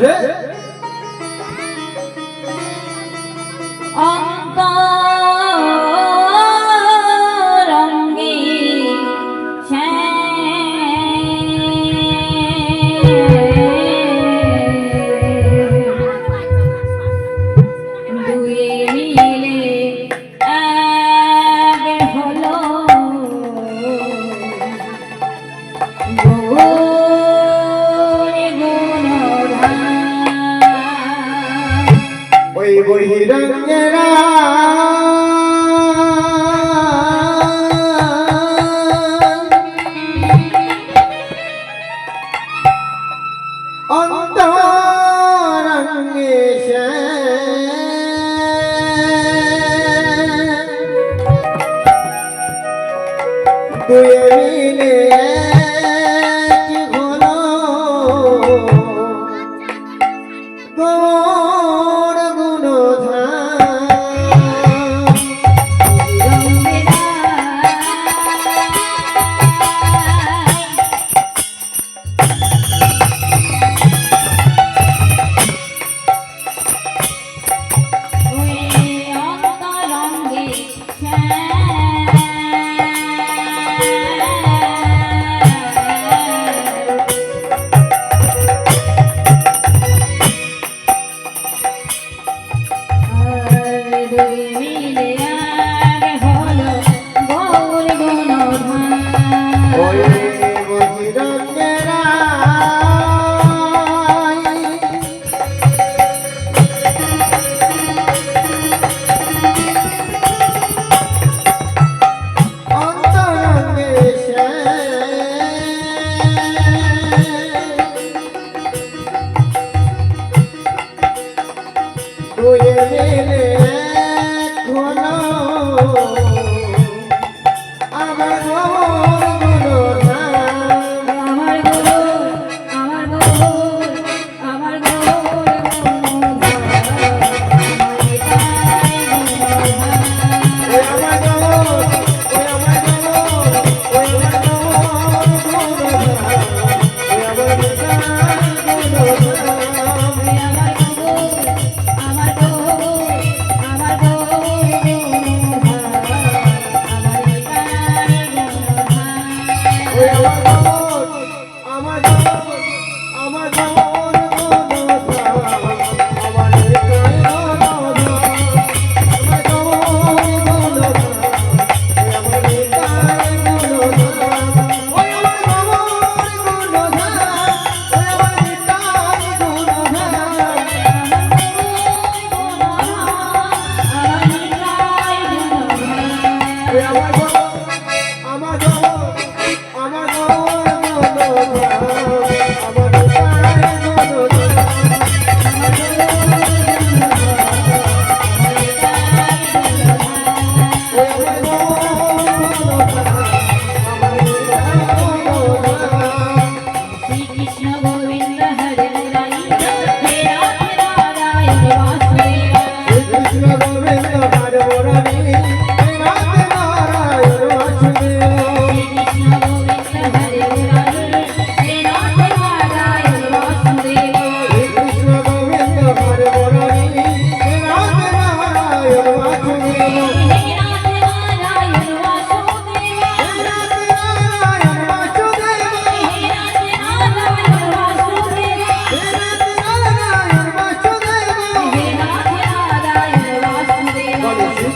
রে অন্তরঙ্গে দুয়ে মিলে এক হলো ওই বহিরঙ্গেরা অন্তরঙ্গে দুয়ে মিলে কি হলো গৌর গুণধাম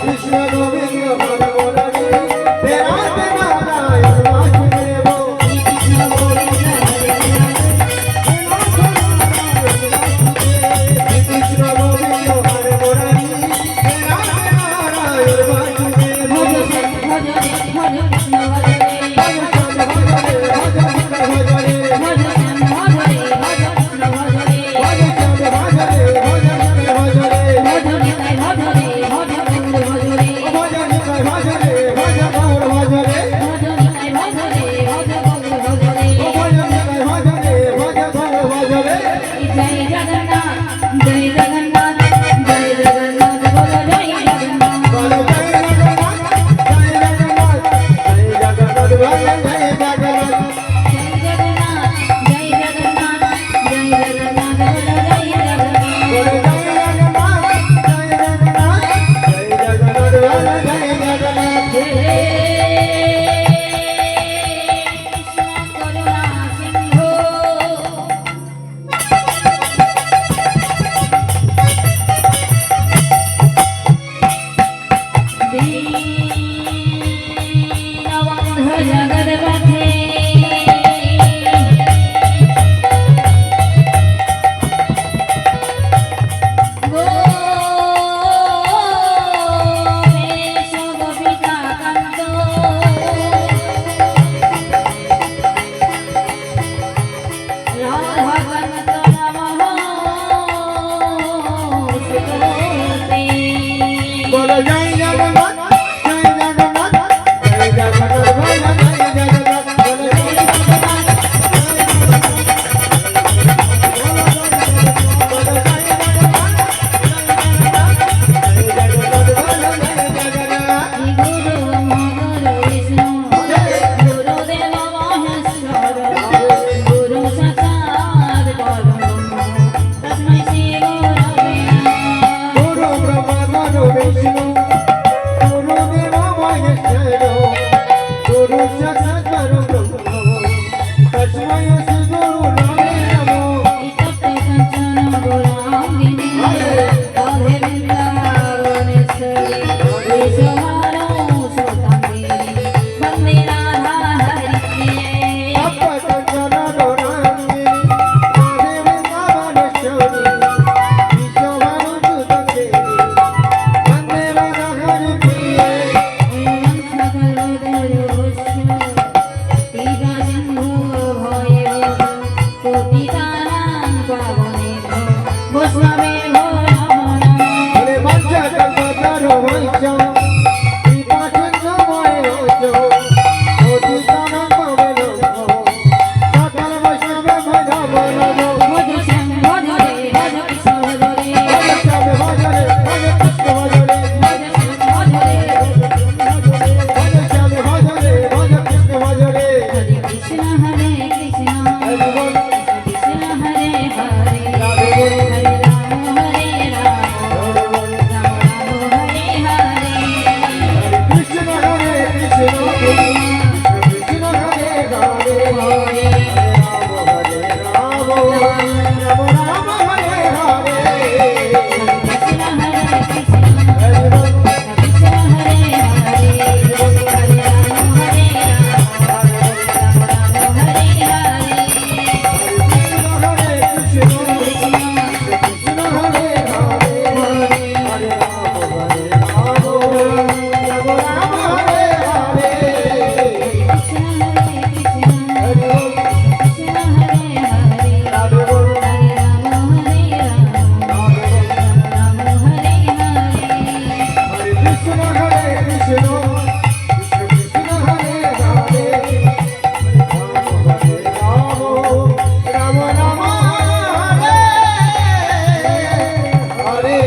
Krishna Govinda Bhagavani সাক্ষাৎ পরব্রহ্ম তস্मै শ্রী গুরু নামে নমো তপ্ত কাঞ্চন গৌরাঙ্গিনী রাধে বৃন্দাবনেশ্বরী বিশ্বভানু সুতাঙ্গিনী বন্দে রাধা হরিপ্রিয়ে তপ্তকাঞ্চন গৌরাঙ্গিনী রাধে বৃন্দাবনেশ্বরী বিশ্বভানু সুতঙ্গিনী বন্দে রাধা হরিপ্রিয়ে হরে বাঞ্ছা কল্পতর বৈশ্য কৃপাচিহ্ন ময় রোজ অতিকানন পাবে নমো সকল বৈষ্ণবে ভজব নমো বৈষ্ণবে ভজরে ভজ কৃষ্ণ ভজরে বৈষ্ণবে ভজরে ভজ কৃষ্ণ ভজরে কৃষ্ণ হরে কৃষ্ণ হরি বল কৃষ্ণ হরে হরে রাধে বল হরে রাম হরে রাম হরি বল রাম রাম হরে হরে কৃষ্ণ হরে কৃষ্ণ কৃষ্ণ হরে হরে হরে রাম হরে রাম রাম রাম হরে হরে কৃষ্ণ হরে কৃষ্ণ হরি বল কৃষ্ণ হরে হরে হরে রাম হরে রাম রাম রাম হরে হরে কৃষ্ণ হরে কৃষ্ণ কৃষ্ণ হরে হরে হরে রাম হরে রাম রাম রাম হরে হরে কৃষ্ণ হরে কৃষ্ণ হরি বল কৃষ্ণ হরে হরে রাধে বল হরে রাম হরে রাম রাধে বল রাম হরে হরে হরে কৃষ্ণ হরে কৃষ্ণ কৃষ্ণ কৃষ্ণ হরে হরে হরে রাম রাম রাম হরে হরে